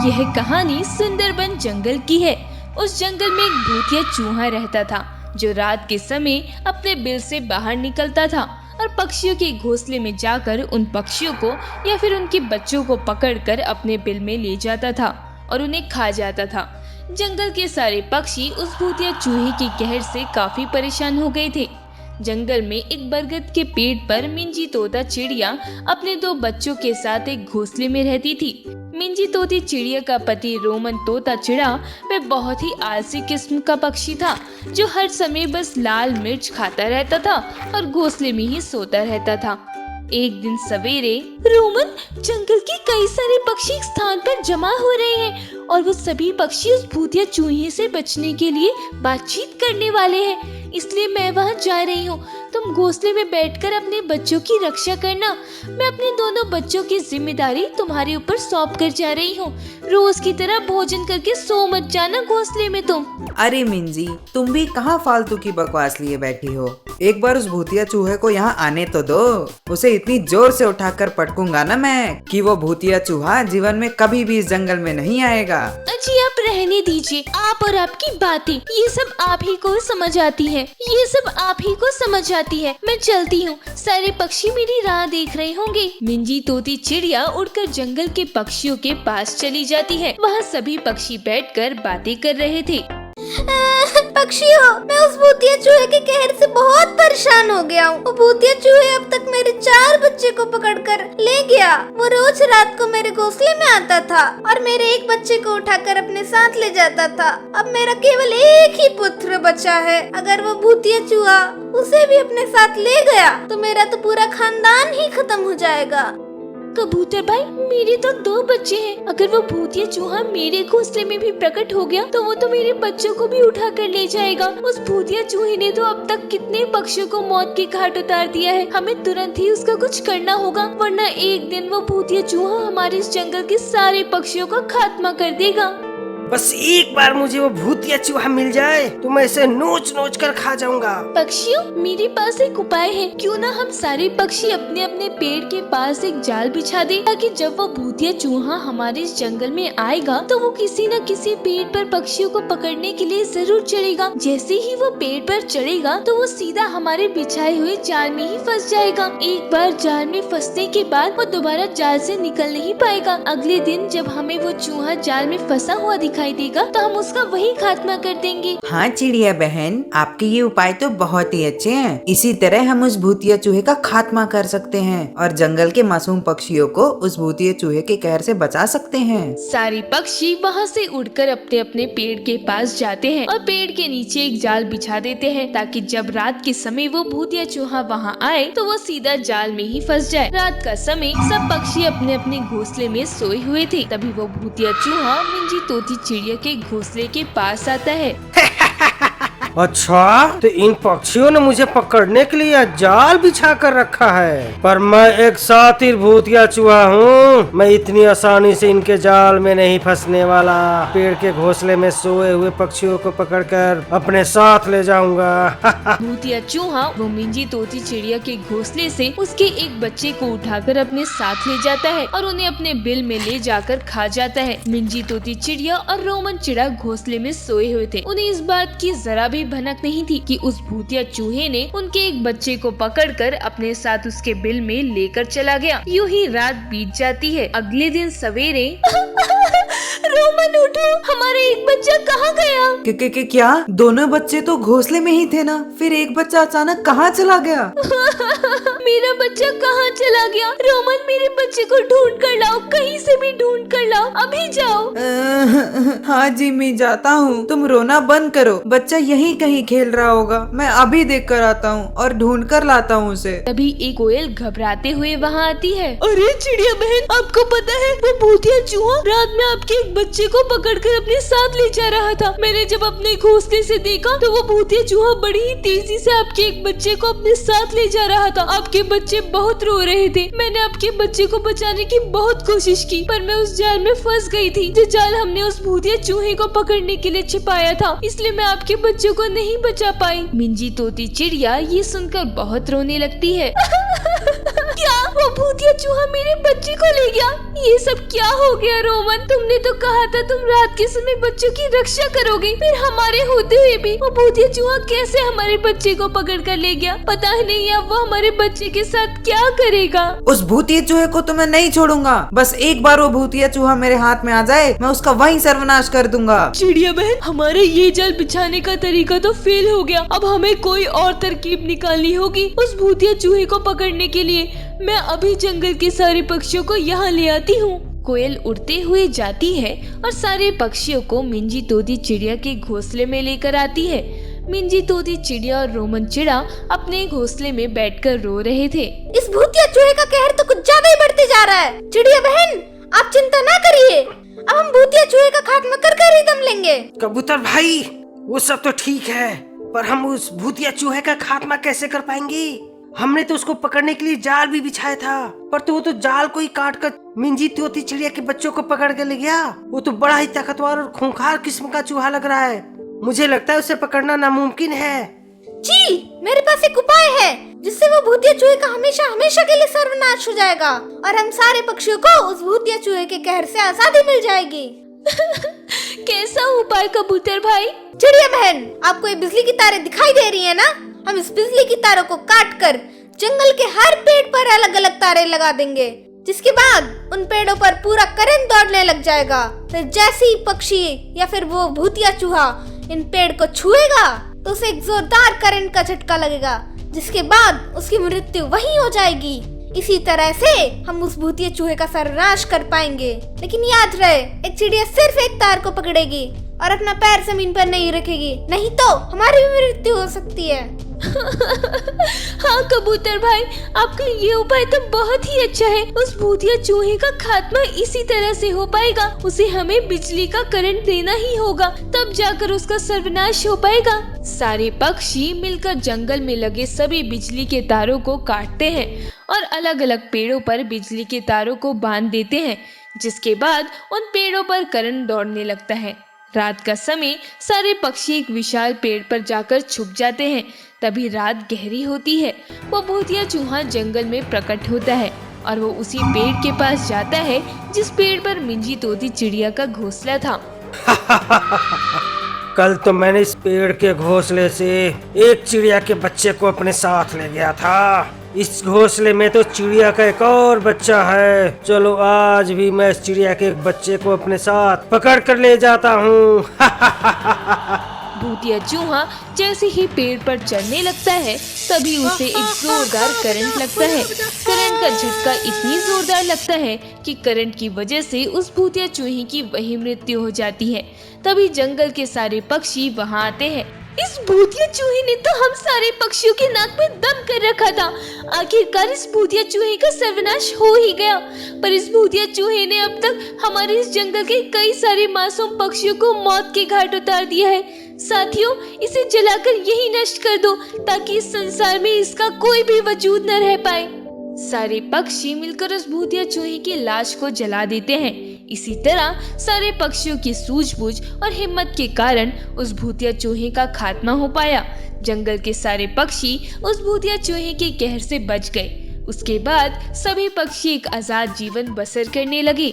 यह कहानी सुंदरबन जंगल की है। उस जंगल में एक भूतिया चूहा रहता था जो रात के समय अपने बिल से बाहर निकलता था और पक्षियों के घोंसले में जाकर उन पक्षियों को या फिर उनके बच्चों को पकड़कर अपने बिल में ले जाता था और उन्हें खा जाता था। जंगल के सारे पक्षी उस भूतिया चूहे के कहर से काफी परेशान हो गए थे। जंगल में एक बरगद के पेड़ पर मिंजी तोता चिड़िया अपने 2 बच्चों के साथ एक घोंसले में रहती थी। मिंजी तोती चिड़िया का पति रोमन तोता चिड़ा वह बहुत ही आलसी किस्म का पक्षी था जो हर समय बस लाल मिर्च खाता रहता था और घोंसले में ही सोता रहता था। एक दिन सवेरे रोमन, जंगल के कई सारे पक्षी एक स्थान पर जमा हो रहे हैं और वो सभी पक्षी उस भूतिया चूहे से बचने के लिए बातचीत करने वाले हैं, इसलिए मैं वहाँ जा रही हूँ। तुम घोंसले में बैठकर अपने बच्चों की रक्षा करना। मैं अपने दोनों बच्चों की जिम्मेदारी तुम्हारे ऊपर सौंप कर जा रही हूँ। रोज की तरह भोजन करके सो मत जाना घोंसले में तुम। अरे मिंजी, तुम भी कहाँ फालतू की बकवास लिए बैठी हो। एक बार उस भूतिया चूहे को यहाँ आने तो दो। उसे इतनी जोर से उठाकर पटकूंगा ना मैं कि वो भूतिया चूहा जीवन में कभी भी इस जंगल में नहीं आएगा। जी आप रहने दीजिए। आप और आपकी बातें ये सब आप ही को समझ आती है, ये सब आप ही को समझ आती है। मैं चलती हूँ, सारे पक्षी मेरी राह देख रहे होंगे। मिंजी तोती चिड़िया उड़कर जंगल के पक्षियों के पास चली जाती है। वहाँ सभी पक्षी बैठकर बातें कर रहे थे। पक्षियों, मैं उस भूतिया चूहे के कहर से बहुत परेशान हो गया हूँ। वो भूतिया चूहे अब तक मेरे 4 बच्चे को पकड़कर ले गया। वो रोज रात को मेरे घोंसले में आता था और मेरे एक बच्चे को उठाकर अपने साथ ले जाता था। अब मेरा केवल एक ही पुत्र बचा है। अगर वो भूतिया चूहा उसे भी अपने साथ ले गया तो मेरा तो पूरा खानदान ही खत्म हो जाएगा। कबूतर भाई, मेरे तो 2 बच्चे हैं। अगर वो भूतिया चूहा मेरे घोंसले में भी प्रकट हो गया तो वो तो मेरे बच्चों को भी उठा कर ले जाएगा। उस भूतिया चूहे ने तो अब तक कितने पक्षियों को मौत के घाट उतार दिया है। हमें तुरंत ही उसका कुछ करना होगा, वरना एक दिन वो भूतिया चूहा हमारे इस जंगल के सारे पक्षियों का खात्मा कर देगा। बस एक बार मुझे वो भूतिया चूहा मिल जाए तो मैं इसे नोच नोच कर खा जाऊंगा। पक्षियों, मेरे पास एक उपाय है। क्यों ना हम सारे पक्षी अपने अपने पेड़ के पास एक जाल बिछा दें, ताकि जब वो भूतिया चूहा हमारे इस जंगल में आएगा तो वो किसी न किसी पेड़ पर पक्षियों को पकड़ने के लिए जरूर चढ़ेगा। जैसे ही वो पेड़ पर चढ़ेगा तो वो सीधा हमारे बिछाए हुए जाल में ही फंस जाएगा। एक बार जाल में फंसने के बाद वो दोबारा जाल से निकल नहीं पाएगा। अगले दिन जब हमें वो चूहा जाल में फंसा हुआ दिखाई देगा तो हम उसका वही खात्मा कर देंगे। हाँ चिड़िया बहन, आपके ये उपाय तो बहुत ही अच्छे हैं। इसी तरह हम उस भूतिया चूहे का खात्मा कर सकते हैं और जंगल के मासूम पक्षियों को उस भूतिया चूहे के कहर से बचा सकते हैं। सारे पक्षी वहाँ से उड़कर अपने अपने पेड़ के पास जाते हैं और पेड़ के नीचे एक जाल बिछा देते हैं, ताकि जब रात के समय वो भूतिया चूहा वहाँ आए तो वो सीधा जाल में ही फंस जाए। रात का समय सब पक्षी अपने अपने घोंसले में सोए हुए थे। तभी वो भूतिया चूहा मिंजी तोती चिड़िया के घोंसले के पास आता है। अच्छा, तो इन पक्षियों ने मुझे पकड़ने के लिए जाल बिछा कर रखा है, पर मैं एक शातिर भूतिया चूहा हूँ। मैं इतनी आसानी से इनके जाल में नहीं फंसने वाला। पेड़ के घोंसले में सोए हुए पक्षियों को पकड़कर अपने साथ ले जाऊंगा। भूतिया चूहा वो मिंजी तोती चिड़िया के घोंसले से उसके एक बच्चे को उठाकर अपने साथ ले जाता है और उन्हें अपने बिल में ले जाकर खा जाता है। मिंजी तोती चिड़िया और रोमन चिड़ा घोंसले में सोए हुए थे। उन्हें इस बात की जरा भी भनक नहीं थी कि उस भूतिया चूहे ने उनके एक बच्चे को पकड़कर अपने साथ उसके बिल में लेकर चला गया। यूं ही रात बीत जाती है। अगले दिन सवेरे रोमन उठो, हमारा एक बच्चा कहाँ गया? क्या दोनों बच्चे तो घोंसले में ही थे ना, फिर एक बच्चा अचानक कहाँ चला गया? मेरा बच्चा कहाँ चला गया? रोमन, मेरे बच्चे को ढूंढ कर लाओ, कहीं से भी ढूंढ कर लाओ, अभी जाओ। हाँ जी, मैं जाता हूँ। तुम रोना बंद करो, बच्चा यहीं कहीं खेल रहा होगा। मैं अभी देख कर आता हूँ और ढूंढ कर लाता हूँ उसे। तभी एक कोयल घबराते हुए वहाँ आती है। अरे चिड़िया बहन, आपको पता है वो भूतिया चूहा रात में आपके एक बच्चे को पकड़कर अपने साथ ले जा रहा था। मैंने जब अपने घोंसले से देखा तो वो भूतिया चूहा बड़ी ही तेजी से आपके एक बच्चे को अपने साथ ले जा रहा था। आपके बच्चे बहुत रो रहे थे। मैंने आपके बच्चे को बचाने की बहुत कोशिश की, पर मैं उस जाल में फंस गई थी, जो जाल हमने उस भूतिया चूहे को पकड़ने के लिए छिपाया था। इसलिए मैं आपके बच्चे को नहीं बचा पाई। मिंजी तोती चिड़िया ये सुनकर बहुत रोने लगती है। क्या वो भूतिया चूहा मेरे बच्चे को ले गया? ये सब क्या हो गया रोमन? तुमने तो कहा था तुम रात के समय बच्चों की रक्षा करोगे, फिर हमारे होते हुए भी वो भूतिया चूहा कैसे हमारे बच्चे को पकड़ कर ले गया? पता नहीं अब वो हमारे बच्चे के साथ क्या करेगा। उस भूतिया चूहे को तो मैं नहीं छोड़ूंगा। बस एक बार वो भूतिया चूहा मेरे हाथ में आ जाए, मैं उसका वहीं सर्वनाश कर दूंगा। चिड़िया बहन, हमारे ये जाल बिछाने का तरीका तो फेल हो गया। अब हमें कोई और तरकीब निकालनी होगी उस भूतिया चूहे को पकड़ने के लिए। मैं अभी जंगल के सारे पक्षियों को यहाँ ले आती हूँ। कोयल उड़ते हुए जाती है और सारे पक्षियों को मिंजी तोती चिड़िया के घोंसले में लेकर आती है। मिंजी तोती चिड़िया और रोमन चिड़ा अपने घोंसले में बैठकर रो रहे थे। इस भूतिया चूहे का कहर तो कुछ ज्यादा ही बढ़ते जा रहा है। चिड़िया बहन, आप चिंता ना करिए, अब हम भूतिया चूहे का खात्मा कर कर ही दम लेंगे। कबूतर भाई, वो सब तो ठीक है, पर हम उस भूतिया चूहे का खात्मा कैसे कर पाएंगे? हमने तो उसको पकड़ने के लिए जाल भी बिछाया था, पर तो वो तो जाल को ही काट कर मिंजी तोती चिड़िया के बच्चों को पकड़ के ले गया। वो तो बड़ा ही ताकतवर और खूंखार किस्म का चूहा लग रहा है। मुझे लगता है उसे पकड़ना नामुमकिन है। जी, मेरे पास एक उपाय है जिससे वो भूतिया चूहे का हमेशा हमेशा के लिए सर्वनाश हो जाएगा और हम सारे पक्षियों को उस भूतिया चूहे के कहर से आजादी मिल जाएगी। कैसा उपाय कबूतर भाई? चिड़िया बहन, आपको ये बिजली की तारें दिखाई दे रही है ना? हम इस बिजली की तारों को काट कर जंगल के हर पेड़ पर अलग अलग तारे लगा देंगे, जिसके बाद उन पेड़ों पर पूरा करंट दौड़ने लग जाएगा। फिर जैसे ही पक्षी या फिर वो भूतिया चूहा इन पेड़ को छुएगा तो उसे एक जोरदार करंट का झटका लगेगा, जिसके बाद उसकी मृत्यु वहीं हो जाएगी। इसी तरह से हम उस भूतिया चूहे का सर्वनाश कर पाएंगे। लेकिन याद रहे, एक चिड़िया सिर्फ एक तार को पकड़ेगी और अपना पैर जमीन पर नहीं रखेगी, नहीं तो हमारी भी मृत्यु हो सकती है। हाँ कबूतर भाई, आपका ये उपाय तो बहुत ही अच्छा है। उस भूतिया चूहे का खात्मा इसी तरह से हो पाएगा। उसे हमें बिजली का करंट देना ही होगा, तब जाकर उसका सर्वनाश हो पाएगा। सारे पक्षी मिलकर जंगल में लगे सभी बिजली के तारों को काटते हैं और अलग अलग पेड़ों पर बिजली के तारों को बांध देते हैं, जिसके बाद उन पेड़ों पर करंट दौड़ने लगता है। रात का समय सारे पक्षी एक विशाल पेड़ पर जाकर छुप जाते हैं। तभी रात गहरी होती है। वो भूतिया चूहा जंगल में प्रकट होता है और वो उसी पेड़ के पास जाता है जिस पेड़ पर मिंजी तोती चिड़िया का घोंसला था। कल तो मैंने इस पेड़ के घोंसले से एक चिड़िया के बच्चे को अपने साथ ले गया था। इस घोंसले में तो चिड़िया का एक और बच्चा है। चलो आज भी मैं इस चिड़िया के एक बच्चे को अपने साथ पकड़ कर ले जाता हूँ। भूतिया चूहा जैसे ही पेड़ पर चढ़ने लगता है तभी उसे एक जोरदार करंट लगता है। करंट का झटका इतनी जोरदार लगता है कि करंट की वजह से उस भूतिया चूहे की वही मृत्यु हो जाती है। तभी जंगल के सारे पक्षी वहाँ आते हैं। इस भूतिया चूहे ने तो हम सारे पक्षियों के नाक में दम कर रखा था। आखिरकार इस भूतिया चूहे का सर्वनाश हो ही गया। पर इस भूतिया चूहे ने अब तक हमारे इस जंगल के कई सारे मासूम पक्षियों को मौत के घाट उतार दिया है। साथियों, इसे जलाकर यही नष्ट कर दो ताकि इस संसार में इसका कोई भी वजूद न रह पाए। सारे पक्षी मिलकर उस भूतिया चूहे की लाश को जला देते हैं। इसी तरह सारे पक्षियों की सूझबूझ और हिम्मत के कारण उस भूतिया चूहे का खात्मा हो पाया। जंगल के सारे पक्षी उस भूतिया चूहे के कहर से बच गए। उसके बाद सभी पक्षी एक आजाद जीवन बसर करने लगे।